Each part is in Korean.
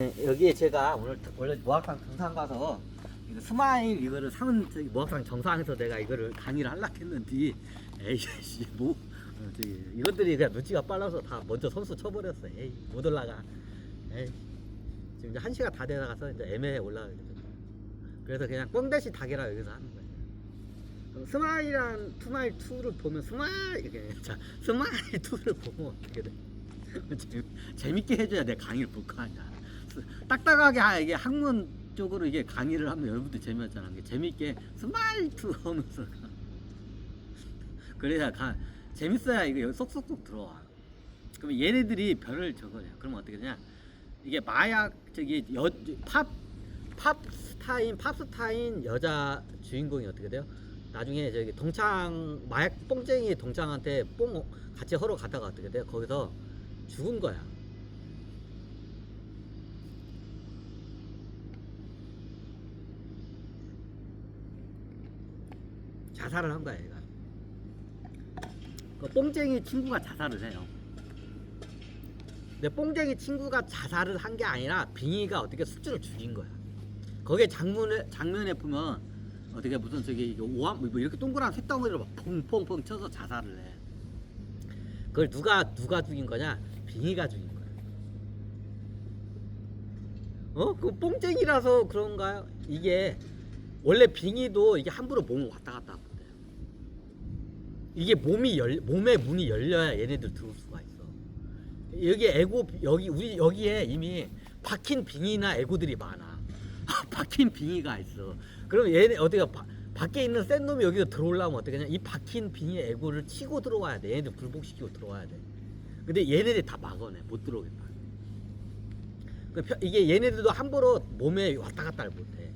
여기에 제가 오늘 원래 모학상 등산 가서 이거 스마일 이거를 사는 저기 모학상 정상에서 내가 이거를 강의를 하려고 했는데 에이씨 뭐 저기 이것들이 그냥 눈치가 빨라서 다 먼저 선수 쳐버렸어. 에이 못 올라가. 에이 지금 이제 1시가 다 돼나가서 이제 애매해 올라가겠죠. 그래서 그냥 꽝 대신 닭이라 여기서 하는 거예요. 그럼 스마일이란 스마일 2를 보면 스마일 이렇게 자 스마일 2를 보면 어떻게 돼? 재밌게 해줘야 내 강의를 볼 거 아니야. 딱딱하게 이게 학문 쪽으로 이게 강의를 하면 여러분들 재미없잖아. 재밌게 스마일 2 하면서 그래야 재밌어야 이거 여기 쏙쏙쏙 들어와. 그럼 얘네들이 별을 적어요. 그러면 어떻게 되냐? 이게 마약 저기 팝스타인 여자 주인공이 어떻게 돼요? 나중에 저기 동창 마약 뽕쟁이 동창한테 뽕 같이 하러 가다가 어떻게 돼요? 거기서 죽은 거야. 자살을 한 거야 얘가. 그 뽕쟁이 친구가 자살을 해요. 근데 뽕쟁이 친구가 자살을 한 게 아니라 빙의가 어떻게 숙주를 죽인 거야. 거기에 장면에 보면 어떻게 무슨 저기 오함 뭐 이렇게 동그란 쇳덩어리를 막 퐁퐁퐁 쳐서 자살을 해. 그걸 누가 죽인 거냐? 빙의가 죽인 거야. 그 뽕쟁이라서 그런가요? 이게 원래 빙의도 이게 함부로 몸을 왔다 갔다 하거든. 이게 몸의 문이 열려야 얘네들 들어올 수가 있어. 여기에 이미 박힌 빙의나 애고들이 많아. 박힌 빙의가 있어. 그럼 얘네 어떻게 밖에 있는 센 놈이 여기로 들어오려면 어떻게 하냐? 이 박힌 빙의 애고를 치고 들어와야 돼. 얘네들 굴복시키고 들어와야 돼. 근데 얘네들이 다 막아내. 못 들어오겠다. 이게 얘네들도 함부로 몸에 왔다 갔다를 못해.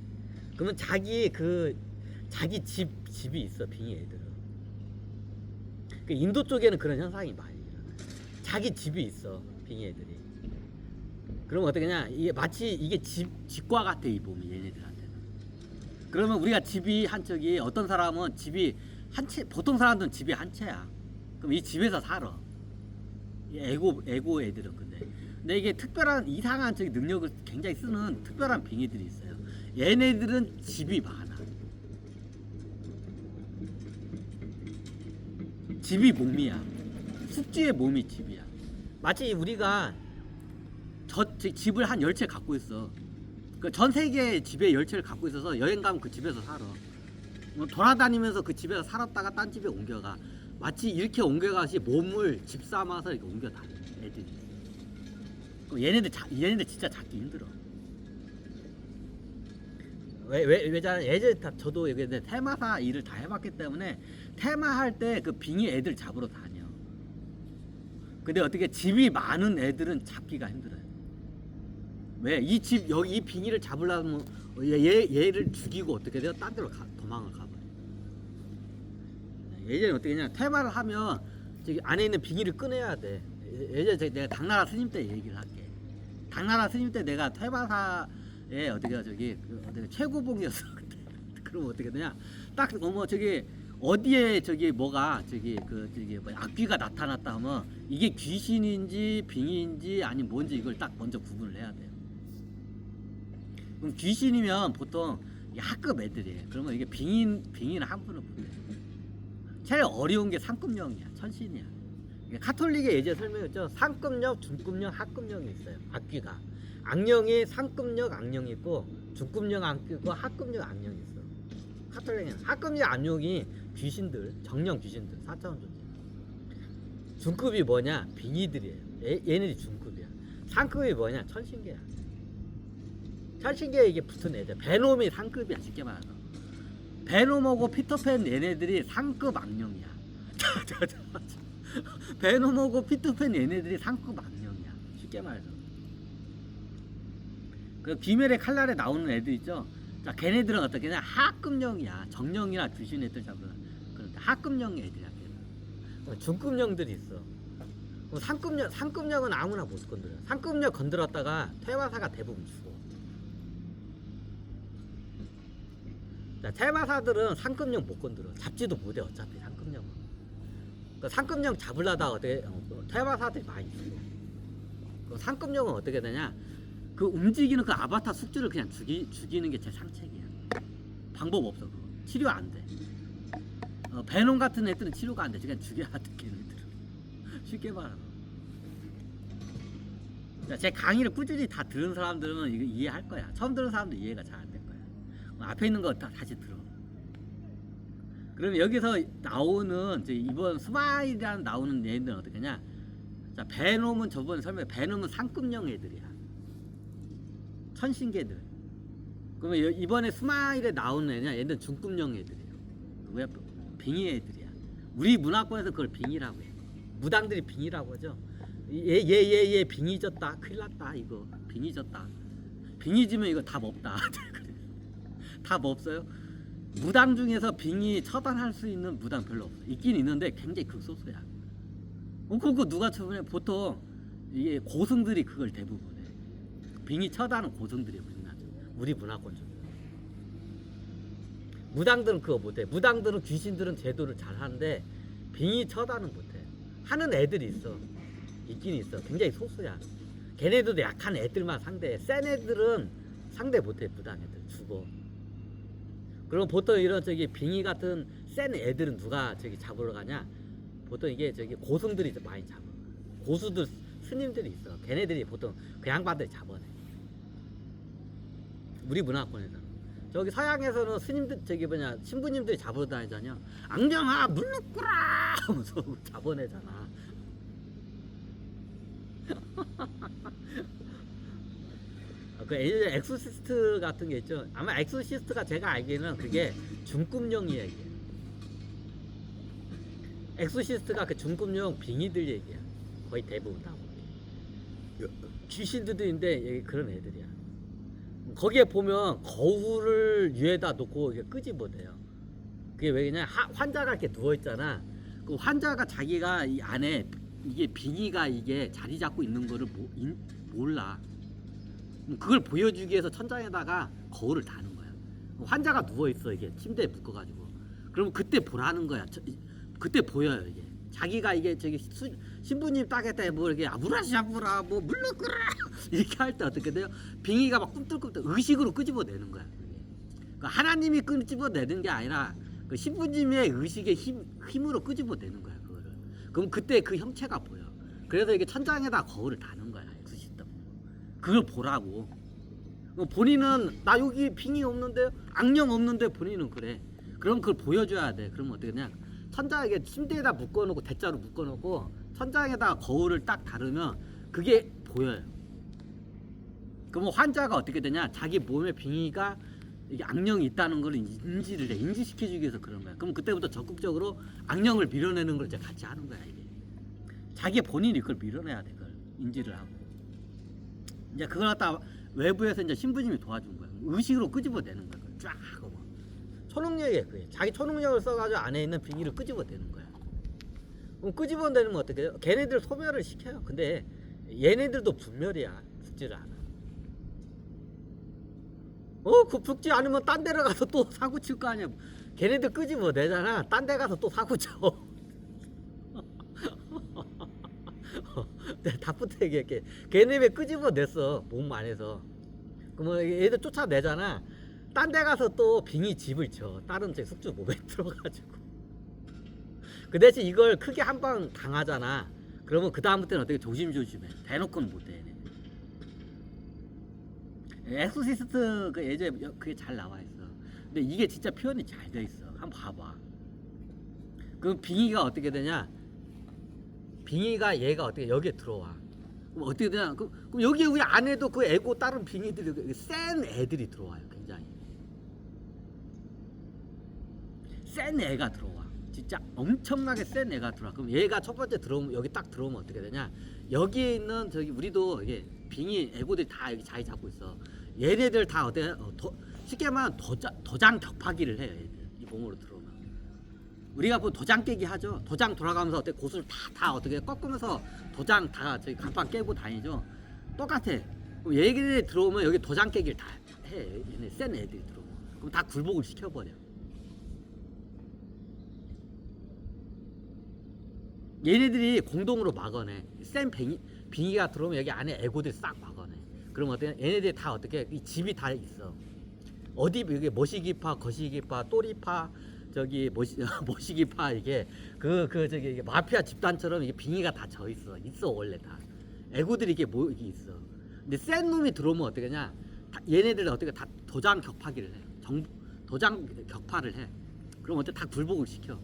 그러면 자기 집이 있어. 빙의 애들은. 인도 쪽에는 그런 현상이 많이 일어나요. 자기 집이 있어. 빙의 애들이. 그러면 어떻게 하냐? 이게 마치 이게 집과 같아. 이 몸이 얘네들한테는. 그러면 우리가 집이 한 척이 어떤 사람은 집이 한 채, 보통 사람들은 집이 한 채야. 그럼 이 집에서 살아. 애고 애들은 근데 이게 특별한 이상한 저기 능력을 굉장히 쓰는 특별한 빙의들이 있어요. 얘네들은 집이 많아. 집이 몸이야. 숙주의 몸이 집이야. 마치 우리가 집을 한 10채 갖고 있어. 전 세계의 집에 10채를 갖고 있어서 여행 가면 그 집에서 살아. 돌아다니면서 그 집에서 살았다가 딴 집에 옮겨가. 마치 이렇게 옮겨가시 몸을 집 삼아서 이렇게 옮겨다녀. 애들이. 얘네들 진짜 잡기 힘들어. 예전에 저도 여기 테마사 일을 다 해봤기 때문에 테마할 때 그 빙의 애들 잡으러 다녀. 근데 어떻게 집이 많은 애들은 잡기가 힘들어요. 왜? 이 빙의를 잡으려면 얘를 죽이고 어떻게 돼요? 딴 데로 도망을 가버려. 예전에 어떻게 했냐? 테마를 하면 저기 안에 있는 빙의를 꺼내야 돼. 예전에 내가 당나라 스님 때 얘기를 할게. 당나라 스님 때 내가 퇴마사에 어떻게 최고봉이었어. 그러면 어떻게 되냐? 딱 저기 어디에 저기 뭐가 저기 악귀가 나타났다 하면 이게 귀신인지 빙의인지 아니면 뭔지 이걸 딱 먼저 구분을 해야 돼요. 그럼 귀신이면 보통 학급 애들이에요. 그러면 이게 빙의는 함부로 보내. 제일 어려운 게 상급령이야. 천신이야. 카톨릭에 예전에 설명했죠. 상급령, 중급령, 하급령이 있어요. 악귀가. 악령이 상급령 악령이 있고 중급령 악귀 있고 하급령 악령이 있어. 카톨릭에는 하급령 악령이 귀신들, 정령 귀신들, 4차원 존재. 중급이 뭐냐? 빙의들이에요. 얘네들이 중급이야. 상급이 뭐냐? 천신계야. 천신계에 이게 붙은 애들. 베놈이 상급이야. 쉽게 말해서. 베놈하고 피터팬 얘네들이 상급 악령이야. 베놈하고 피터팬 얘네들이 상급 악령이야. 쉽게 말해서. 그 귀멸의 칼날에 나오는 애들 있죠. 자, 걔네들은 어떻게 냐 하급령이야. 정령이나 귀신 애들 잡으면 그런데 하급령 애들이야. 걔는. 중급령들이 있어. 상급령은 아무나 못 건드려. 상급령 건드렸다가 퇴마사가 대부분 죽어. 자, 퇴마사들은 상급령 못 건드려. 잡지도 못해 어차피 상급령은. 상급령 잡으려다가 어떻게 퇴마사들이 많이 죽어. 상급령은 어떻게 되냐? 그 움직이는 그 아바타 숙주를 그냥 죽이는 게 제 상책이야. 방법 없어 그거. 치료 안 돼. 베놈 같은 애들은 치료가 안 돼. 그냥 죽여야 돼 걔네들은. 쉽게 말하면. 제 강의를 꾸준히 다 들은 사람들은 이거 이해할 거야. 처음 들은 사람도 이해가 잘 안 될 거야. 앞에 있는 거 다시 들어. 그럼 여기서 나오는 이번 스마일이라는 나오는 얘들은 어떻게냐? 자, 베놈은 저번에 설명해. 베놈은 상급령 애들이야. 천신계들. 그러면 이번에 스마일에 나오는 애냐? 얘는 중급령 애들이에요. 왜 빙의 애들이야. 우리 문화권에서 그걸 빙이라고 해. 무당들이 빙이라고 하죠. 얘 빙이 졌다. 큰일 났다. 이거 빙이 졌다. 빙이 지면 이거 답 없다. 답 없어요. 무당 중에서 빙이 처단할 수 있는 무당 별로 없어. 있긴 있는데 굉장히 극소수야. 그거 누가 처분해? 보통 이게 고승들이 그걸 대부분 해. 빙이 처단은 고승들이 우리 문화권 중. 무당들은 그거 못해. 무당들은 귀신들은 제도를 잘 하는데 빙이 처단은 못해. 하는 애들이 있어. 있긴 있어. 굉장히 소수야. 걔네들도 약한 애들만 상대해. 센 애들은 상대 못해. 무당 애들 죽어. 그럼 보통 이런 빙의 같은 센 애들은 누가 잡으러 가냐? 보통 이게 고승들이 많이 잡아. 고수들 스님들이 있어. 걔네들이 보통 그 양반들이 잡아내. 우리 문화권에서는. 저기 서양에서는 스님들 신부님들이 잡으러 다니잖아요. 악령아 물러꾸라 하면서 잡아내잖아. 그 엑소시스트 같은 게 있죠. 아마 엑소시스트가 제가 알기에는 그게 중급령이에요. 이게. 엑소시스트가 그 중급령 빙의들 얘기야. 거의 대부분 다. 귀신들도 있는데 그런 애들이야. 거기에 보면 거울을 위에다 놓고 이게 끄지 못해요. 그게 왜냐? 환자가 이렇게 누워 있잖아. 그 환자가 자기가 이 안에 이게 빙의가 이게 자리 잡고 있는 거를 몰라. 그걸 보여주기 위해서 천장에다가 거울을 다는 거야. 환자가 누워 있어 이게 침대에 묶어가지고. 그러면 그때 보라는 거야. 그때 보여요 이게. 자기가 이게 신부님 따겠다 뭐 이렇게 아브라샤브라 뭐 물러끄라 이렇게 할 때 어떻게 돼요? 빙의가 막 꿈틀꿈틀 의식으로 끄집어내는 거야. 그러니까 하나님이 끄집어내는 게 아니라 그 신부님의 의식의 힘으로 끄집어내는 거야 그거를. 그럼 그때 그 형체가 보여. 그래서 이게 천장에다 거울을 다는 거야. 그걸 보라고. 본인은 나 여기 빙의 없는데 악령 없는데 본인은 그래. 그럼 그걸 보여줘야 돼. 그러면 어떻게 되냐? 천장에 침대에다 묶어놓고 대자로 묶어놓고 천장에다 거울을 딱 다르면 그게 보여요. 그러면 환자가 어떻게 되냐? 자기 몸에 빙의가 이게 악령이 있다는 걸 인지를 해. 인지시켜주기 위해서 그런 거야. 그럼 그때부터 적극적으로 악령을 밀어내는 걸 이제 같이 하는 거야 이게. 자기 본인이 그걸 밀어내야 돼. 그걸 인지를 하고. 이제 그걸 갖다 외부에서 이제 신부님이 도와준 거야. 의식으로 끄집어내는 거야. 쫙 하고. 초능력이에요. 그게. 자기 초능력을 써가지고 안에 있는 빙의를 끄집어내는 거야. 그럼 끄집어내면 어떻게 해요? 걔네들 소멸을 시켜요. 근데 얘네들도 분멸이야. 죽지를 않아. 그 죽지 않으면 딴 데로 가서 또 사고 칠 거 아니야. 걔네들 끄집어내잖아. 딴 데 가서 또 사고 쳐. 다 붙어 얘기할게. 걔네 왜 끄집어냈어 몸 안에서. 그러면 얘들 쫓아내잖아. 딴 데 가서 또 빙의 집을 쳐. 다른 숙주 몸에 들어가지고. 그 대신 이걸 크게 한 방 당하잖아. 그러면 그 다음부터는 어떻게 조심조심해. 대놓고는 못해. 엑소시스트 그 예전에 그게 잘 나와 있어. 근데 이게 진짜 표현이 잘 돼 있어. 한번 봐봐. 그럼 빙의가 어떻게 되냐? 빙의가 얘가 어떻게 여기에 들어와. 그럼 어떻게 되냐? 그럼 여기 우리 안에도 그 애고 다른 빙의들이 센 애들이 들어와요. 굉장히 센 애가 들어와. 진짜 엄청나게 센 애가 들어와. 그럼 얘가 첫 번째 들어오면 여기 딱 들어오면 어떻게 되냐? 여기에 있는 우리도 이게 빙의 애고들이 다 여기 자리 잡고 있어. 얘네들 다 어때? 쉽게 말하면 도장 격파기를 해요. 얘들 이 몸으로 들어오면. 우리가 뭐 도장 깨기 하죠. 도장 돌아가면서 어때 고수를 다 어떻게 꺾으면서 도장 다 간판 깨고 다니죠. 똑같아. 그럼 얘네들이 들어오면 여기 도장 깨기를 다 해. 얘네 센 애들이 들어오면. 그럼 다 굴복을 시켜버려. 얘네들이 공동으로 막아내. 센 빙의가 들어오면 여기 안에 애고들이 싹 막아내. 그럼 어때? 얘네들이 다 어떻게 이 집이 다 있어. 어디 이게 모시기파, 거시기파, 또리파, 저기 모시기파 이게 저기 이게 마피아 집단처럼 이게 빙의가 다 져 있어. 있어 원래 다. 애구들이 이게 뭐 이게 있어. 근데 센 놈이 들어오면 어떻게냐? 얘네들은 어떻게 다 도장 격파기를 해. 도장 격파를 해. 그럼 어때? 다 굴복을 시켜.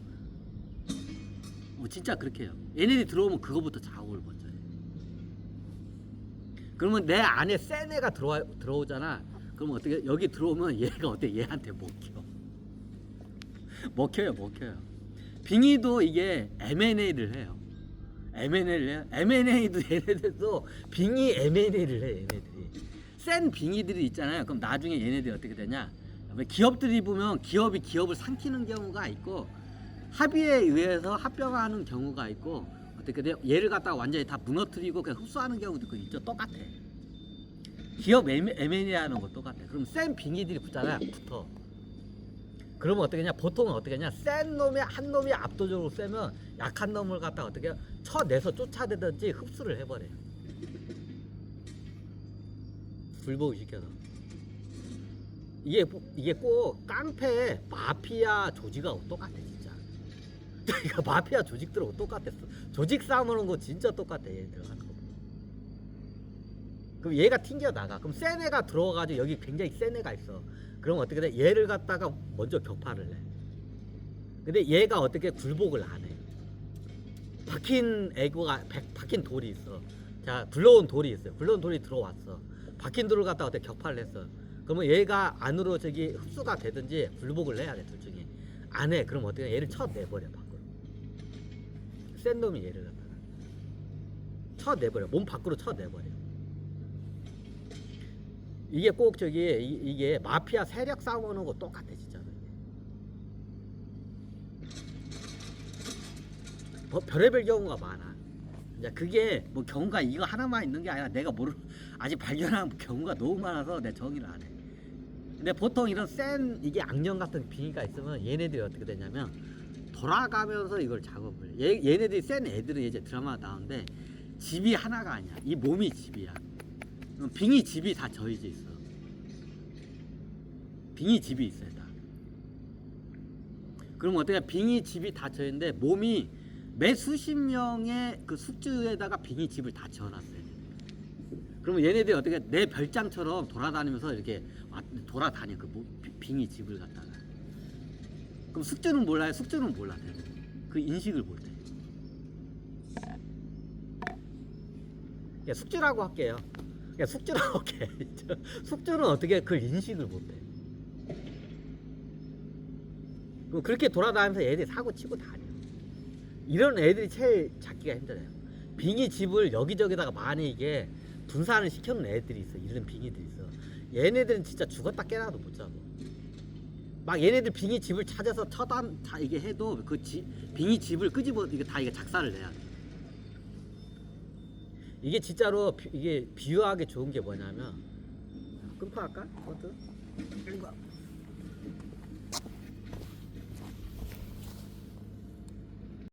진짜 그렇게 해요. 얘네들이 들어오면 그거부터 작업을 먼저 해. 그러면 내 안에 센 애가 들어오잖아. 그럼 어떻게 여기 들어오면 얘가 어때? 얘한테 먹혀. 먹혀요. 빙의도 이게 M&A를 해요. M&A를 해요. M&A도 얘네들도 빙의 M&A를 해. 얘네들이. 센 빙의들이 있잖아요. 그럼 나중에 얘네들이 어떻게 되냐? 기업들이 보면 기업이 기업을 삼키는 경우가 있고 합의에 의해서 합병하는 경우가 있고 어떻게 돼요? 얘를 갖다가 완전히 다 무너뜨리고 그냥 흡수하는 경우도 있죠. 똑같아. 기업 M&A 하는 거 똑같아. 그럼 센 빙의들이 붙어. 그러면 어떻게 하냐? 보통은 어떻게 하냐? 센 놈이 한 놈이 압도적으로 세면 약한 놈을 갖다가 어떻게 쳐내서 쫓아내든지 흡수를 해버려요. 굴복을 시켜서. 이게 꼭 깡패 마피아 조직하고 똑같아 진짜. 그러니까 마피아 조직들하고 똑같았어. 조직 싸움하는 거 진짜 똑같아 얘들 하는 거. 그럼 얘가 튕겨 나가. 그럼 센 애가 들어가지고 여기 굉장히 센 애가 있어. 그럼 어떻게 돼? 얘를 갖다가 먼저 격파를 해. 근데 얘가 어떻게 굴복을 안 해. 박힌 돌이 있어. 자, 굴러온 돌이 있어요. 굴러온 돌이 들어왔어. 박힌 돌을 갖다가 어떻게 격파를 했어. 그러면 얘가 안으로 저기 흡수가 되든지 굴복을 해야 돼. 둘 중에. 안 해. 그럼 어떻게 해? 얘를 쳐내버려 밖으로. 센 놈이 얘를 갖다가 쳐내버려. 몸 밖으로 쳐내버려. 이게 꼭 이게 마피아 세력 싸움하는 거 똑같아 진짜로. 별의별 경우가 많아. 이제 그게 뭐 경우가 이거 하나만 있는 게 아니라 내가 아직 발견한 경우가 너무 많아서 내 정의를 안 해. 근데 보통 이런 센 이게 악령 같은 빙의가 있으면 얘네들이 어떻게 되냐면 돌아가면서 이걸 작업을 해. 얘네들이 센 애들은 이제 드라마가 나오는데 집이 하나가 아니야. 이 몸이 집이야. 빙의 집이 다 저희져 있어. 빙의 집이 있어요 다. 그럼 어떻게 빙의 집이 다 저있는데 몸이 매 수십 명의 그 숙주에다가 빙의 집을 다 지어놨어요. 그러면 얘네들이 어떻게 내 별장처럼 돌아다니면서 이렇게 돌아다녀 그 빙의 집을 갖다가. 그럼 숙주는 몰라요? 숙주는 몰라. 그 인식을 못해. 숙주라고 할게요. 숙주라고 할게. 숙주는 어떻게 그 인식을 못해. 그럼 그렇게 돌아다니면서 애들이 사고 치고 다녀. 이런 애들이 제일 잡기가 힘들어요. 빙의 집을 여기저기다가 많이 이게 분산을 시켜놓은 애들이 있어. 이런 빙의들이 있어. 얘네들은 진짜 죽었다 깨나도 못 잡아. 막 얘네들 빙의 집을 찾아서 다 이게 해도 그 빙의 집을 끄집어 이게 다 이게 작사를 내야 돼. 이게 진짜로 이게 비유하기 좋은 게 뭐냐면 끊고 할까? 그것도?